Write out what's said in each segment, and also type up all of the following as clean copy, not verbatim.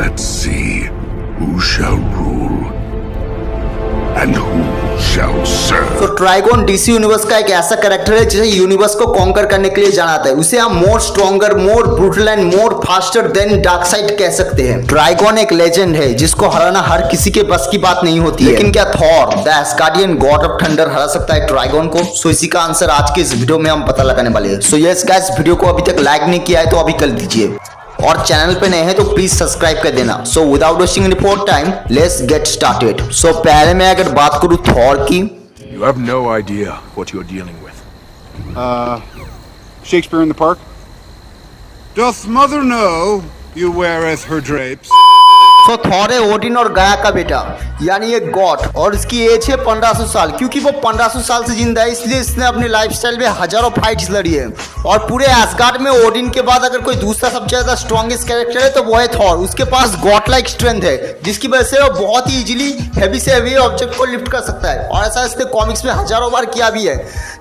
Let's see who shall rule and who shall serve. तो trigon DC universe का एक ऐसा कैरेक्टर है जिसे यूनिवर्स को कॉन्कर करने के लिए जाना जाता है। उसे हम more stronger, more brutal and more faster than dark side कह सकते हैं। ट्राइगॉन एक लेजेंड है जिसको हराना हर किसी के बस की बात नहीं होती है। लेकिन क्या Thor the Asgardian God of thunder हरा सकता है ट्राइगॉन को? सो इसी का आंसर आज के इस वीडियो में हम पता लगाने वाले हैं। सो यस गाइस, वीडियो को अभी तक लाइक नहीं किया है तो अभी कर दीजिए, और चैनल पे नए हैं तो प्लीज सब्सक्राइब कर देना। So without wasting any more time, let's get started. So पहले मैं अगर बात करूं थॉर की, You have no idea what you're dealing with. Shakespeare in the Park? Doth mother know you weareth her drapes? तो Thor है Odin और गाया का बेटा, यानी एक गॉड, और इसकी एज है 1500 साल। क्योंकि वो 1500 साल से जिंदा है इसलिए इसने अपने लाइफस्टाइल में हजारों फाइट्स लड़ी है। और पूरे एस्गार्ड में ओडिन के बाद अगर कोई दूसरा सबसे ज्यादा स्ट्रॉन्गेस्ट कैरेक्टर है तो वो है थॉर। उसके पास गॉड लाइक स्ट्रेंथ है जिसकी वजह से वो बहुत ही इजीली हैवी से हैवी ऑब्जेक्ट को लिफ्ट कर सकता है, और ऐसा इसने कॉमिक्स में हजारों बार किया भी है।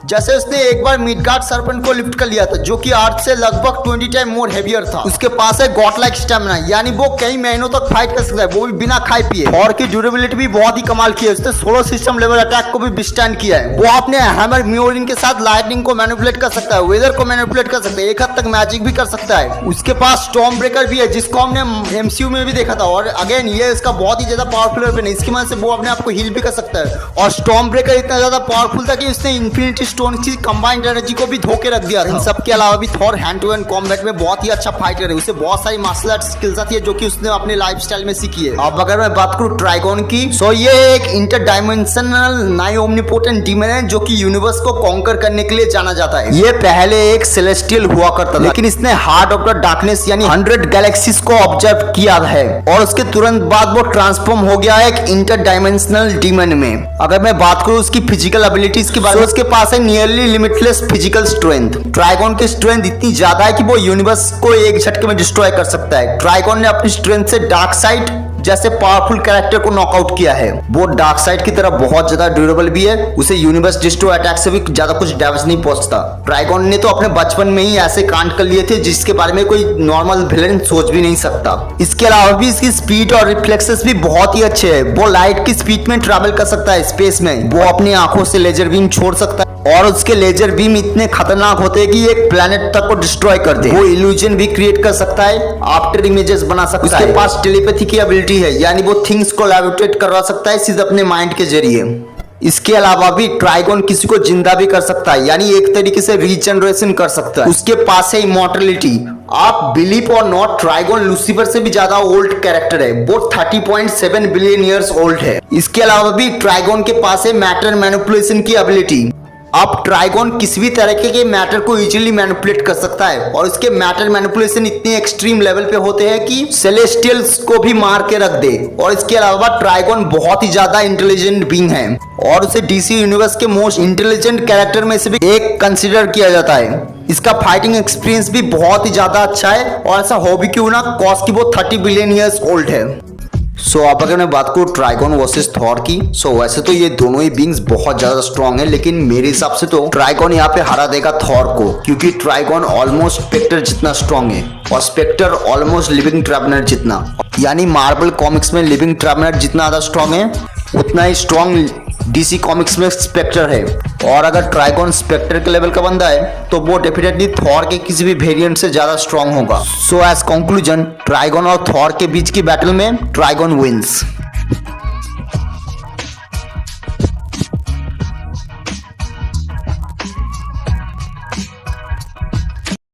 जैसे उसने एक बार मिडगार्ड सर्पेंट को लिफ्ट कर लिया था जो कि अर्थ से लगभग 20 टाइम मोर हेवियर था। उसके पास है गॉड लाइक स्टैमिना, यानी वो कई महीनों तक फाइट कर सकता है, वो भी बिना खाए पिए। थॉर की ड्यूरेबिलिटी भी बहुत ही कमाल की है। उसने सोलर सिस्टम लेवल अटैक को भी विथस्टैंड किया है। वो अपने हैमर म्योलिन के साथ लाइटनिंग को मैनिपुलेट कर सकता है, वेदर को मैनिपुलेट कर सकता है, एक हद तक मैजिक भी कर सकता है। उसके पास स्टॉर्म ब्रेकर भी है जिसको हमने एमसीयू में भी देखा था, और अगेन ये इसका बहुत ही ज्यादा पावरफुल वेपन है। इसकी मदद से वो अपने आप को हील भी कर सकता है। और स्टॉर्म ब्रेकर इतना ज्यादा पावरफुल था कि उसने इन्फिनिटी स्टोन की कंबाइंड एनर्जी को भी धोके रख दिया। इन सब के अलावा भी Thor hand to hand combat में बहुत ही अच्छा फाइटर है। उसे बहुत सारी मार्शल आर्ट स्किल्स आती है जो कि उसने अपने लाइफस्टाइल में सीखी है। अब अगर मैं बात करूं ट्राइगॉन की, सो ये एक इंटर डायमेंशनल नाई ओमनीपोटेंट डीमन है जो कि यूनिवर्स को कॉन्कर करने के लिए जाना जाता है। ये पहले एक सेलेस्टियल हुआ करता था, लेकिन इसने हार्ट ऑफ द डार्कनेस यानी 100 गैलेक्सीज को ऑब्जर्व किया है, और उसके तुरंत बाद वो ट्रांसफॉर्म हो गया एक इंटर डायमेंशनल डीमन में। अगर मैं बात करूं उसकी फिजिकल एबिलिटीज की बात, तो उसके पास है nearly limitless physical strength. Trigon की स्ट्रेंथ इतनी ज्यादा है कि वो यूनिवर्स को एक झटके में डिस्ट्रॉय कर सकता है। ट्राइगॉन ने अपनी स्ट्रेंथ से डार्कसाइड जैसे पावरफुल कैरेक्टर को नॉकआउट किया है। वो डार्कसाइड की तरह बहुत ज्यादा ड्यूरेबल भी है, उसे यूनिवर्स डिस्ट्रॉय अटैक से भी ज्यादा कुछ डैमेज नहीं पहुंचता। ट्राइगॉन ने तो अपने बचपन में ही ऐसे कांड कर लिए थे जिसके बारे में कोई नॉर्मल विलेन सोच भी नहीं सकता। इसके अलावा भी इसकी स्पीड और रिफ्लेक्सेस भी बहुत ही अच्छे हैं। वो लाइट की स्पीड में ट्रैवल कर सकता है स्पेस में। वो अपनी आंखों से लेजर बीम छोड़ सकता है, और उसके लेजर बीम इतने खतरनाक होते हैं कि एक प्लेनेट तक को डिस्ट्रॉय कर दे। वो इल्यूजन भी क्रिएट कर सकता है, आफ्टर इमेजेस बना सकता है। उसके पास टेलीपैथी की एबिलिटी है, यानी वो थिंग्स को लेविटेट करवा सकता है सीधे अपने माइंड के जरिए। इसके अलावा भी ट्राइगॉन किसी को जिंदा भी कर सकता है, यानी एक तरीके से रीजनरेशन कर सकता है। उसके पास है इमॉर्टलिटी। आप बिलीव और नॉट, ट्राइगॉन लूसीफर से भी ज्यादा ओल्ड कैरेक्टर है। वो 30.7 बिलियन ईयर्स ओल्ड है। इसके अलावा भी ट्राइगॉन के पास है मैटर मैनिपुलेशन की एबिलिटी। अब ट्राइगॉन किसी भी तरीके के मैटर को इजीली मैनिपुलेट कर सकता है, और इसके मैटर मैनिपुलेशन इतने एक्सट्रीम लेवल पे होते हैं कि सेलेस्टियल्स को भी मार के रख दे। और इसके अलावा ट्राइगॉन बहुत ही ज्यादा इंटेलिजेंट बीइंग है, और उसे डीसी यूनिवर्स के मोस्ट इंटेलिजेंट कैरेक्टर में से भी एक कंसीडर किया जाता है। इसका फाइटिंग एक्सपीरियंस भी बहुत ही ज्यादा अच्छा है, और ऐसा हो भी क्यों ना, कॉज की वो 30 बिलियन ईयर्स ओल्ड है। सो अब अगर मैं बात करूँ ट्राइगॉन वर्सेस थॉर की, सो वैसे तो ये दोनों ही बींग्स बहुत ज्यादा स्ट्रॉन्ग है, लेकिन मेरे हिसाब से तो ट्राइगॉन यहाँ पे हरा देगा थॉर को, क्योंकि ट्राइगॉन ऑलमोस्ट स्पेक्टर जितना स्ट्रॉन्ग है, और स्पेक्टर ऑलमोस्ट लिविंग ट्रैवेलर जितना, यानी मार्वल कॉमिक्स में लिविंग ट्रैवेलर जितना ज्यादा स्ट्रॉन्ग है उतना ही स्ट्रॉन्ग डीसी कॉमिक्स में स्पेक्टर है। और अगर ट्राइगॉन स्पेक्टर के लेवल का बंदा है तो वो डेफिनेटली थॉर के किसी भी वेरिएंट से ज्यादा स्ट्रॉन्ग होगा। सो एज कंक्लूजन, ट्राइगॉन और थॉर के बीच की बैटल में ट्राइगॉन विंस।